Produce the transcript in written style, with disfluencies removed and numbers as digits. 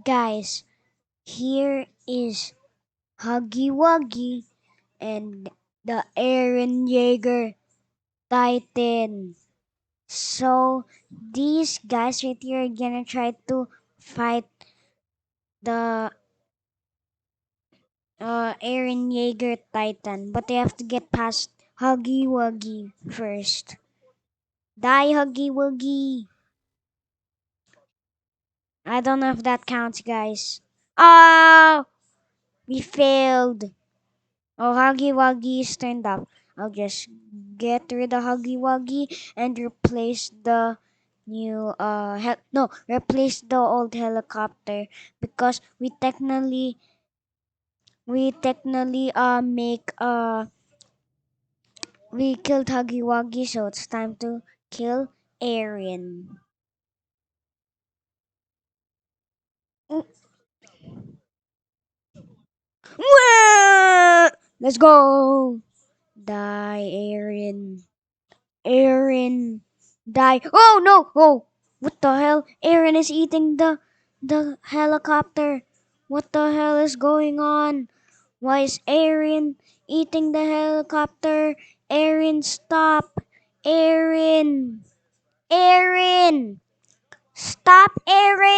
Guys, here is Huggy Wuggy and the Eren Yeager Titan. So these guys right here are gonna try to fight the Eren Yeager Titan, but they have to get past Huggy Wuggy first. Die, Huggy Wuggy! I don't know if that counts, guys. Oh, we failed. Oh, Huggy Wuggy is turned up. I'll just get rid of Huggy Wuggy and replace the new replace the old helicopter because we technically make we killed Huggy Wuggy, so it's time to kill Eren. Let's go. Die, Eren. Eren, die. Oh no! Oh, what the hell? Eren is eating the helicopter. What the hell is going on? Why is Eren eating the helicopter? Eren, stop! Eren, Eren, stop, Eren!